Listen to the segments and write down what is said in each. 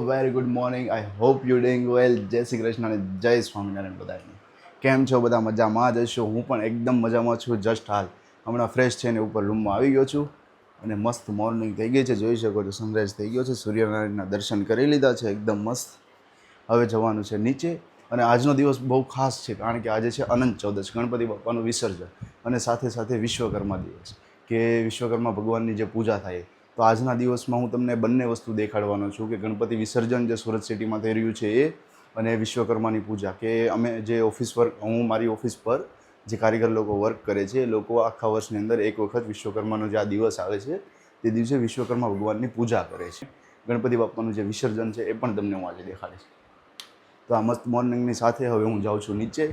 Very good morning. I hope you doing વેલ. જય શ્રી કૃષ્ણ અને જય સ્વામિનારાયણ બધાને. કેમ છો બધા? મજામાં જ હશો. હું પણ એકદમ મજામાં છું. જસ્ટ હાલ હમણાં ફ્રેશ થઈને ઉપર રૂમમાં આવી ગયો છું અને મસ્ત મોર્નિંગ થઈ ગઈ છે. જોઈ શકો છો સનરાઈઝ થઈ ગયો છે. સૂર્યનારાયણના દર્શન કરી લીધા છે એકદમ મસ્ત. હવે જવાનું છે નીચે. અને આજનો દિવસ બહુ ખાસ છે કારણ કે આજે છે અનંત ચૌદશ, ગણપતિ બાપ્પાનું વિસર્જન અને સાથે સાથે વિશ્વકર્મા દિવસ, કે વિશ્વકર્મા ભગવાનની જે પૂજા થાય. તો આજના દિવસમાં હું તમને બંને વસ્તુ દેખાડવાનો છું કે ગણપતિ વિસર્જન જે સુરત સિટીમાં થઈ રહ્યું છે એ, અને વિશ્વકર્માની પૂજા. કે અમે જે ઓફિસ વર્ક, હું મારી ઓફિસ પર જે કારીગર લોકો વર્ક કરે છે એ લોકો આખા વર્ષની અંદર એક વખત વિશ્વકર્માનો જે આ દિવસ આવે છે તે દિવસે વિશ્વકર્મા ભગવાનની પૂજા કરે છે. ગણપતિ બાપ્પાનું જે વિસર્જન છે એ પણ તમને હું આજે દેખાડીશ. તો આ મસ્ત મોર્નિંગની સાથે હવે હું જાઉં છું નીચે.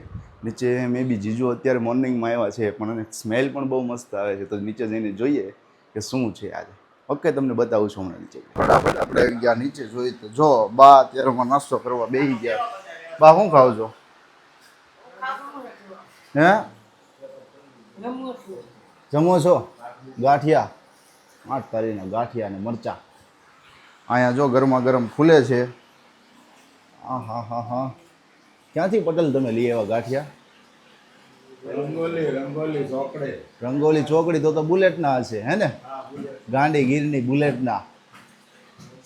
મે બી જીજુ અત્યારે મોર્નિંગમાં આવ્યા છે પણ સ્મેલ પણ બહુ મસ્ત આવે છે. તો નીચે જઈને જોઈએ કે શું છે આજે. ઓકે, તમને બતાવું છું હમણાં નીચે. ફટાફટ આપણે ગયા નીચે. જોઈએ તો જો બા અત્યારમાં નાસ્તો કરવા બેસી ગયા. બા શું ખાવ છો? હે જમો છો? ગાંઠિયા. 8 તારીખના ગાંઠિયા ને મરચા. અહીંયા જો ગરમા ગરમ ફૂલે છે. હા. ક્યાંથી પટેલ તમે લઈ આવ્યા ગાંઠિયા? રંગોલી ચોકડી. તો બુલેટના હશે હે ને? ગાંડી ગીરની બુલેટના.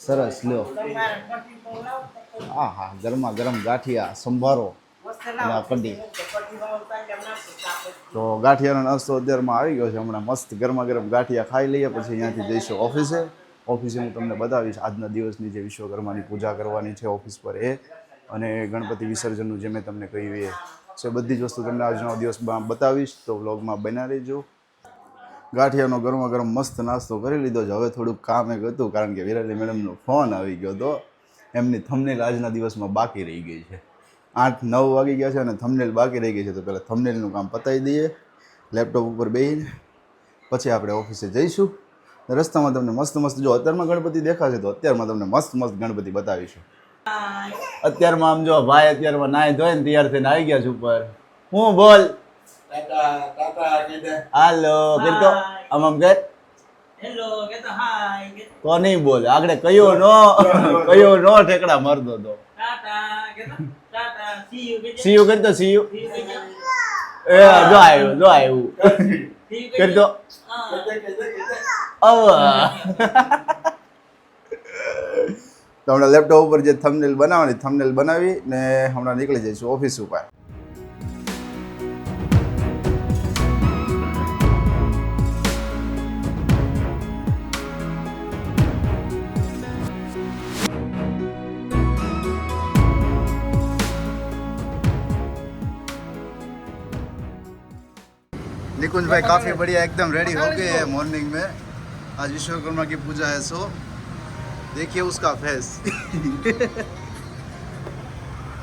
સરસ લ્યો. હા, ગરમા ગરમ ગાંઠિયા, સંભારો અને કઢી. તો ગાંઠિયાનો નાસ્તો અત્યારમાં આવી ગયો છે. હમણાં મસ્ત ગરમા ગરમ ગાંઠિયા ખાઈ લઈએ પછી અહીંયાથી જઈશું ઓફિસે. હું તમને બતાવીશ આજના દિવસની જે વિશ્વકર્માની પૂજા કરવાની છે ઓફિસ પર એ, અને ગણપતિ વિસર્જનનું જે મેં તમને કહ્યું એ છે. બધી જ વસ્તુ તમને આજનો દિવસ બતાવીશ. તો વ્લોગમાં બના રહેજો. ગાંઠિયાનો ગરમા ગરમ મસ્ત નાસ્તો કરી લીધો છે. હવે થોડુંક કામ એક હતું કારણ કે વિરાલી મેડમનો ફોન આવી ગયો હતો. એમની થંબનેલ આજના દિવસમાં બાકી રહી ગઈ છે. 8-9 વાગી ગયા છે અને થંબનેલ બાકી રહી ગઈ છે. તો પહેલાં થંબનેલનું કામ પતાવી દઈએ લેપટોપ ઉપર બેસીને, પછી આપણે ઓફિસે જઈશું. રસ્તામાં તમને મસ્ત જો અત્યારમાં ગણપતિ દેખાશે તો અત્યારમાં તમને મસ્ત ગણપતિ બતાવીશું. અત્યારમાં આમ જો ભાઈ અત્યારમાં નાઈ ધોઈને તૈયાર થઈને આવી ગયા છે ઉપર. હું બોલ હાલો કેતો આમ કે હેલો કેતો હાય તો નહીં બોલ. આગળ કયો નો ઠેકડા મારતો તો સી યુ કરતો સી યુ. એ જો આવ્યું કરતો. તો હમણાં લેપટોપ ઉપર જે થંબનેલ બનાવવાની થંબનેલ બનાવી ને હમણાં નીકળી જઈશું ઓફિસ ઉપર. निकुंज भाई काफ़ी बढ़िया एकदम रेडी हो गए हैं मॉर्निंग में. आज विश्वकर्मा की पूजा है सो देखिए उसका फेस.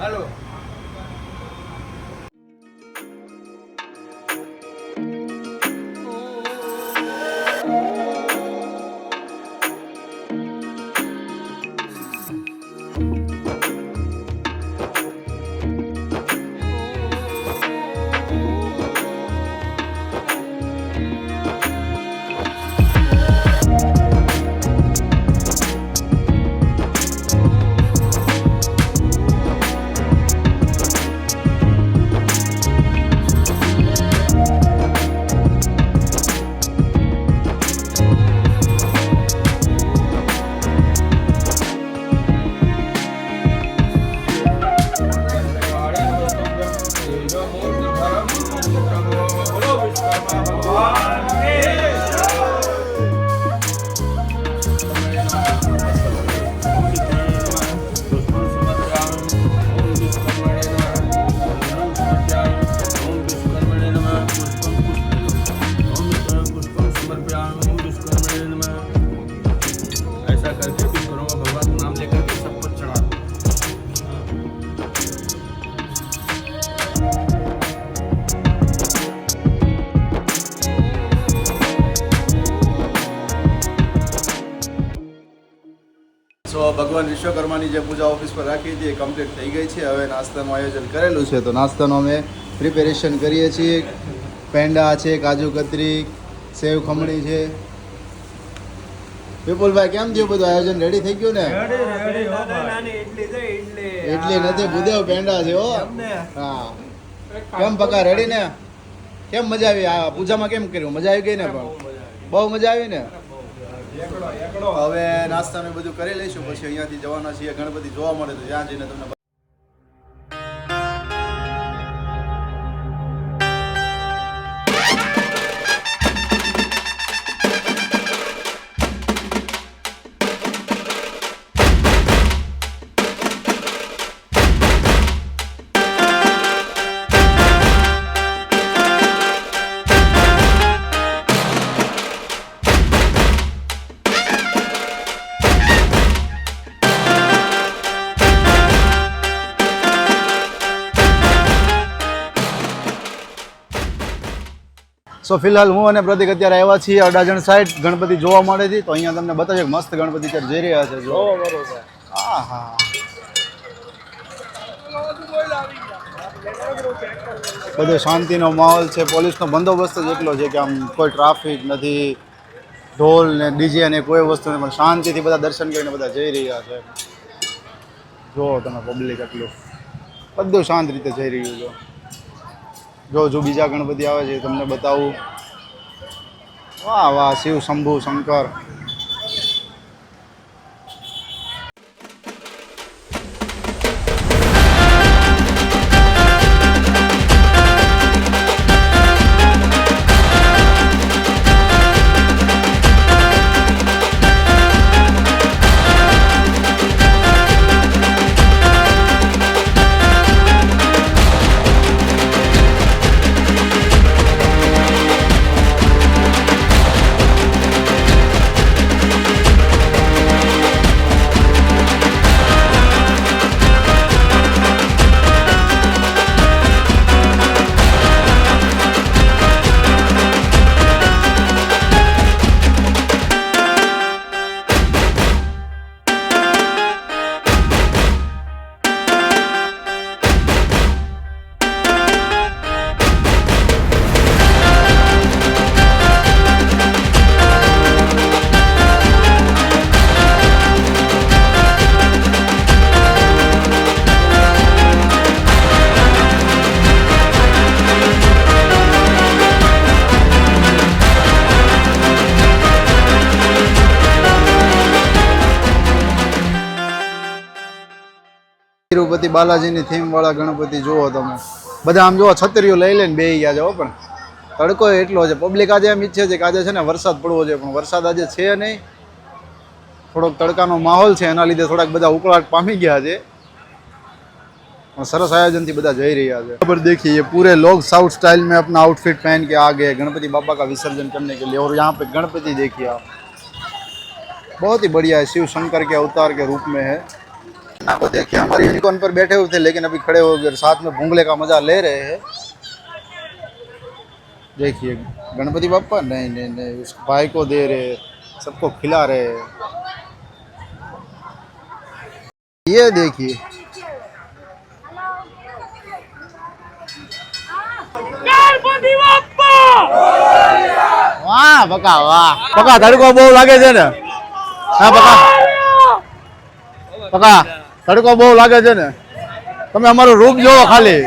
हेलो ભગવાન વિશ્વકર્માની જે પૂજા ઓફિસ પર રાખી હતી એ કમ્પ્લીટ થઈ ગઈ છે. હવે નાસ્તાનું આયોજન કરેલું છે તો નાસ્તાનો અમે પ્રિપેરેશન કરીએ છીએ. પેંડા છે, કાજુ કતરી, સેવ ખમણી છે, વિપુલભાઈ કેમ થયું બધું આયોજન રેડી થઈ ગયું ને ઇડલી નથી ભૂદેવ પેંડા છે હો હા કેમ પકા રેડી ને કેમ મજા આવી આ પૂજામાં કેમ કર્યું મજા આવી ગઈ ને પણ બહુ મજા આવી ને હવે નાસ્તાનું બધું કરી લઈશું પછી અહીંયાથી જવાના છીએ ગણપતિ જોવા મળે તો ત્યાં જઈને તમને સો ફિલહાલ હું અને પ્રતિક અત્યારે આવ્યા છીએ અડાજણ સાઈડ ગણપતિ જોવા મળે છે તો અહીંયા તમને બતાવીએ મસ્ત ગણપતિ અત્યારે જઈ રહ્યા છે જો હા હા બધો શાંતિનો માહોલ છે પોલીસનો બંદોબસ્ત જ એટલો છે કે આમ કોઈ ટ્રાફિક નથી ઢોલ ને ડીજે ને કોઈ વસ્તુ નહીં પણ શાંતિથી બધા દર્શન કરીને બધા જઈ રહ્યા છે જો તમે પબ્લિક એટલું બધું શાંત રીતે જઈ રહ્યું છે જો બીજા ગણપતિ આવે છે તમને બતાવું વાહ વાહ શિવ શંભુ શંકર તિરુપતિ બાલાજીની થીમ વાળા ગણપતિ જુઓ તમે બધા આમ જુઓ છત્રીઓ લઈ લઈને બેસી ગયા છે પણ તડકો એટલો છે પબ્લિક આજે એમ ઈચ્છે છે કે આજે છે ને વરસાદ પડવો છે પણ વરસાદ આજે છે નહીં થોડોક તડકાનો માહોલ છે એના લીધે થોડાક બધા ઉકળાટ પામી ગયા છે પણ સરસ આયોજનથી બધા જઈ રહ્યા છે खबर देखिए ये पूरे लोग साउथ स्टाइल में अपना आउटफिट पहन के आ गए गणपति बाबा का विसर्जन करने के लिए और यहाँ पे गणपति देखिए आप बहुत ही बढ़िया है शिव शंकर के अवतार के रूप में है आपको देखिए हमारे यूनिकॉर्न पर बैठे हुए थे लेकिन अभी खड़े हो गए साथ में भूंगले का मजा ले रहे हैं देखिए गणपति बापा नहीं नहीं नहीं उस भाई को दे रहे सबको खिला रहे ये देखिए वाह पका तड़को बहु लागे છે ને હા પકા તડકો બહુ લાગે છે ને તમે અમારું રૂપ જોવો ખાલી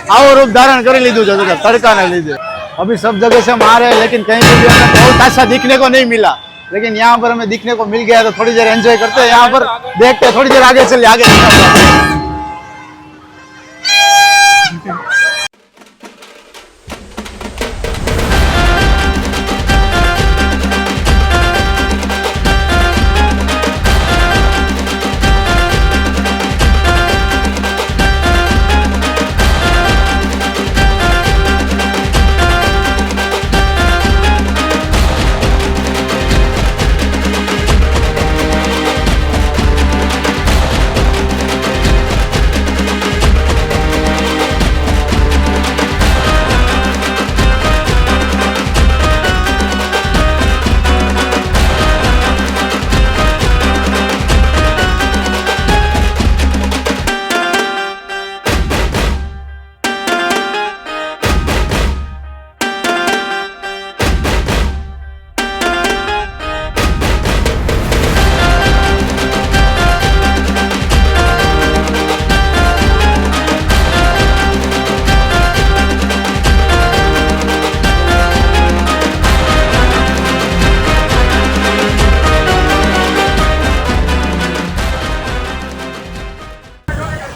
આવો રૂપ धारण કરી લીધું છે તડકાને લીધે अभी सब जगह से मार है लेकिन कहीं पे भी हमें बहुत ऐसा दिखने को नहीं मिला लेकिन यहाँ पर हमें दिखने को मिल गया तो थोड़ी देर एंजॉय करते हैं यहाँ पर देखते थोड़ी देर आगे चलिए आगे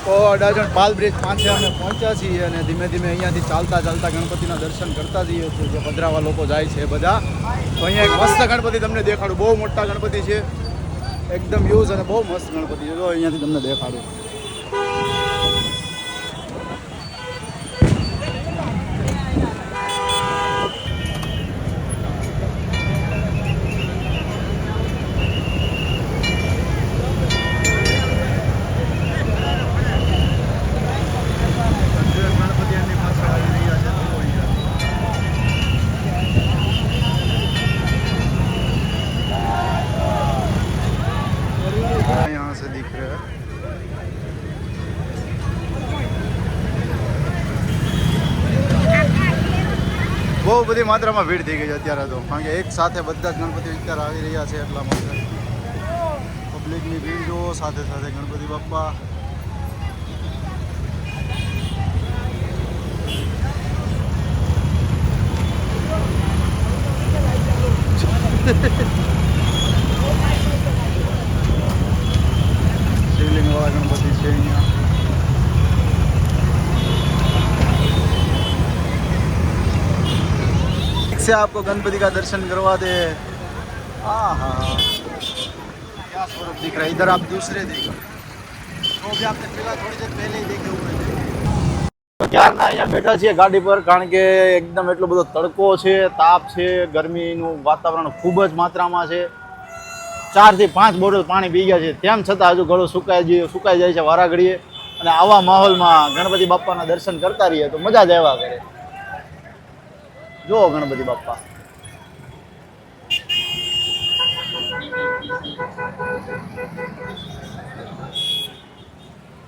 તો અડાજણ પાલ બ્રિજ પાસે અમે પહોંચ્યા છીએ અને ધીમે ધીમે અહીંયાથી ચાલતા ચાલતા ગણપતિના દર્શન કરતા જઈએ છીએ. જે પધરાવા લોકો જાય છે બધા. તો અહીંયા એક મસ્ત ગણપતિ તમને દેખાડું. બહુ મોટા ગણપતિ છે, એકદમ યુઝ અને બહુ મસ્ત ગણપતિ છે. જો અહીંયાથી તમને દેખાડું. यहाँ से दिख रहा है. બહુ બધી માત્રામાં ભીડ થઈ ગઈ છે અત્યારે તો, કારણ કે એક સાથે બધા જ ગણપતિ અત્યારે આવી રહ્યા છે. એટલા માટે પબ્લિકની ભીડ જો સાથે સાથે ગણપતિ બાપ્પા. શિવલિંગ વાળા ગણપતિ છે અહીંયા. से आपको गणपति का दर्शन करवा दे. हाँ हाँ, क्या स्वरूप दिख रहा है. इधर आप दूसरे देखो, वो भी आपने पहला थोड़ी देर पहले ही देखे हुए थे. ક્યારના અહીંયા બેઠા છીએ ગાડી પર, કારણ કે એકદમ એટલો બધો તડકો છે, તાપ છે, ગરમીનું વાતાવરણ ખૂબ જ માત્રામાં છે. 4 થી 5 બોટલ પાણી પી ગયા છે, તેમ છતાં હજુ ગળું સુકાઈ જાય છે વારા ઘડીએ. અને આવા માહોલમાં ગણપતિ બાપ્પાના દર્શન કરતા રહીએ તો મજા જ આવ્યા કરે. જો ગણપતિ બાપ્પા.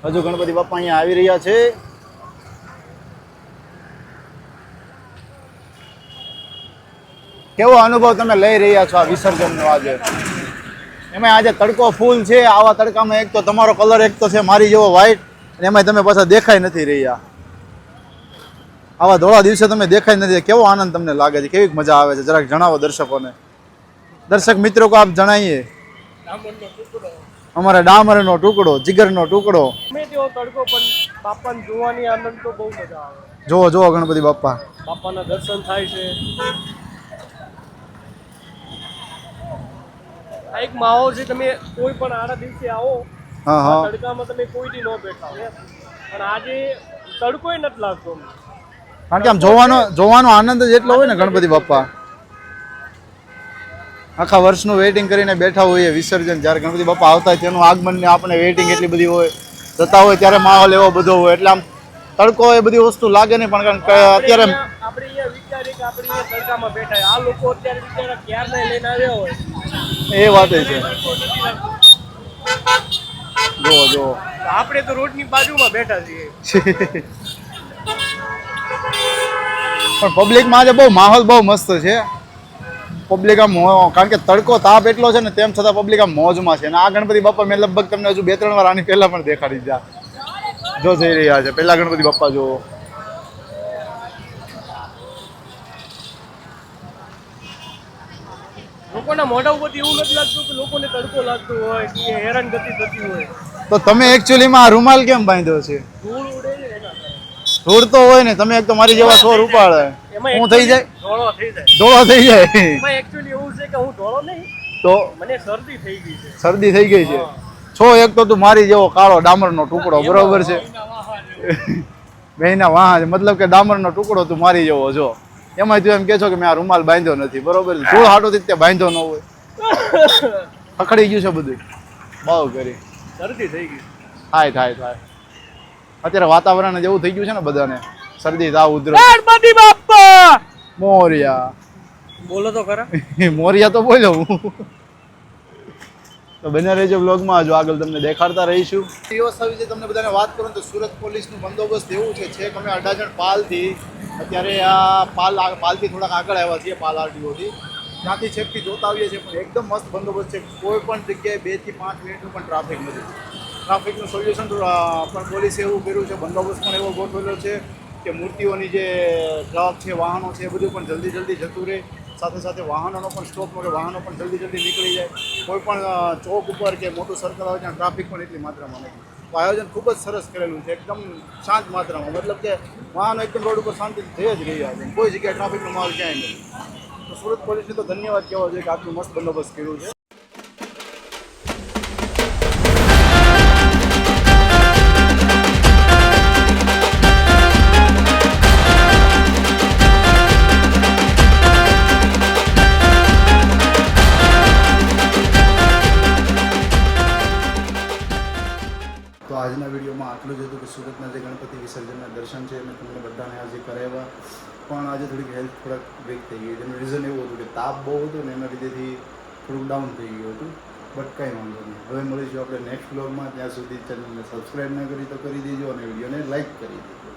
હજુ ગણપતિ બાપ્પા અહીંયા આવી રહ્યા છે. કેવો અનુભવ તમે લઈ રહ્યા છો આ વિસર્જનનો આજે? એમાં આજે તડકો ફૂલ છે. આવા તડકામાં એક તો તમારો કલર એક તો છે મારી જેવો વ્હાઈટ, અને એમાં તમે પાછા દેખાઈ નથી રહ્યા. આવા ધોળા દિવસે તમે દેખાઈ નથી. કેવો આનંદ તમને લાગે છે? કેવી મજા આવે છે? જરાક જણાવો દર્શકોને. દર્શક મિત્રો કો આપ જણાવીએ. અમારા ડામરનો ટુકડો, જીગરનો ટુકડો. તડકો પણ બાપાને જોવાની આનંદ તો બહુ મજા આવે. જો ગણપતિ બાપ્પા. બાપાના દર્શન થાય છે. આ એક માહોલ છે. તમે કોઈ પણ આડા દિવસે આવો, તડકામાં તમે કોઈથી ન બેઠા હો, પણ આજે તડકોય નથી લાગતો. કારણ કે આમ જોવાનો આનંદ જ એટલો હોય ને ગણપતિ બાપ્પા. આખા વર્ષનું વેઇટિંગ કરીને બેઠા હોઈએ વિસર્જન. જ્યારે ગણપતિ બાપ્પા આવતા હોય તેનું આગમનને આપણે વેઇટિંગ એટલી બધી હોય, જતા હોય ત્યારે માહોલ એવો બધો હોય. એટલે આમ તડકો એ બધી વસ્તુ લાગે નહીં. પણ અત્યારે આપણે અહીંયા વિચારીએ કે આપણે અહીંયા તડકામાં બેઠા, આ લોકો અત્યારે વિચારા ક્યારના લઈને આવ્યા હોય. એ વાત છે. જો આપણે તો રોડની બાજુમાં બેઠા છીએ. પણ પબ્લિકમાં આજે બહુ માહોલ બહુ મસ્ત છે. પબ્લિક આમ, કારણ કે તડકો તાપ એટલો છે ને, તેમ છતાં પબ્લિક આમ મોજમાં છે. અને આ ગણપતિ બાપ્પા મેં લગભગ તમને હજુ 2-3 વાર આની પહેલા પણ દેખાડી દીધા. જો જઈ રહ્યા છે પહેલા ગણપતિ બાપ્પા. જો લોકોના મોઢા ઉપરથી એવું નથી લાગતું કે લોકોને તડકો લાગતો હોય કે હેરાનગતિ થતી હોય. તો તમે એકચ્યુઅલીમાં આ રૂમાલ કેમ બાંધ્યો છે? ધૂળ ઉડે છે એના. ધૂળ તો હોય ને. તમે એક તો મારી જેવા 100 રૂપાળે હું થઈ જાય, ધોળો થઈ જાય. એમાં એકચ્યુઅલી એવું છે કે હું ધોળો નહીં, તો મને શરદી થઈ ગઈ છે. શરદી થઈ ગઈ છે. છો એક તો તું મારી જેવો કાળો ડામરનો ટુકડો, બરોબર છે? બેના વાહ, મતલબ કે ડામરનો ટુકડો તું મારી જેવો છો. એમાં તું એમ કે છો કે મેં આ રૂમાલ બાંધ્યો નથી, બરોબર? ધૂળ હાટોથી તે બાંધ્યો ન હોય. પકડી ગયું છે બધું. બહુ કરી શરદી થઈ ગઈ. થાય. અત્યારે વાતાવરણ જેવું થઈ ગયું છે ને બધાને, શરદી તાવ ઉધરસ. ગણપતિ બાપ્પા મોરિયા બોલો તો ખરા. મોરિયા તો બોલ્યો હું. તો બને રહેજો બ્લોગમાં. જો આગળ તમને દેખાડતા રહીશું. વ્યવસ્થા વિશે તમને બધાને વાત કરું તો સુરત પોલીસનું બંદોબસ્ત એવું છે અમે અડાજણ પાલથી અત્યારે આ પાલથી થોડાક આગળ આવ્યા છીએ, પાલ આરટીઓથી. ત્યાંથી છેકથી જોતા આવીએ છીએ, પણ એકદમ મસ્ત બંદોબસ્ત છે. કોઈ પણ જગ્યાએ 2 થી 5 મિનિટનું પણ ટ્રાફિક નથી. ટ્રાફિકનું સોલ્યુશન પણ પોલીસે એવું કર્યું છે. બંદોબસ્ત પણ એવો ગોઠવેલો છે કે મૂર્તિઓની જે ટ્રક છે, વાહનો છે, એ બધું પણ જલ્દી જતું રહે. સાથે સાથે વાહનોનો પણ સ્ટોપ મળે, વાહનો પણ જલ્દી નીકળી જાય. કોઈ પણ ચોક ઉપર કે મોટું સર્કલ આવે ત્યાં ટ્રાફિક પણ એટલી માત્રામાં નથી. તો આયોજન ખૂબ જ સરસ કરેલું છે, એકદમ શાંત માત્રામાં, મતલબ કે વાહનો એકદમ રોડ ઉપર શાંતિથી થઈ જ રહ્યા છે, કોઈ જગ્યાએ ટ્રાફિકનો માહોલ ક્યાંય નથી. તો સુરત પોલીસને તો ધન્યવાદ કહેવા જોઈએ કે આટલું મસ્ત બંદોબસ્ત કર્યું છે. તો આજના વિડીયોમાં આટલું જ હતું કે સુરતના જે ગણપતિ વિસર્જનના દર્શન છે મેં તમને બધાને આજે કરાવ્યા, પણ આજે થોડીક હેલ્થ થોડાક બ્રેક થઈ ગઈ. એનું રીઝન એવું હતું કે તાપ બહુ હતો ને એના લીધેથી થોડુંક ડાઉન થઈ ગયું હતું, બટ કંઈ વાંધો નહીં. હવે મળીશું આપણે નેક્સ્ટ વ્લોગમાં. ત્યાં સુધી ચેનલને સબસ્ક્રાઈબ ન કરી તો કરી દેજો અને વિડીયોને લાઈક કરી દેજો.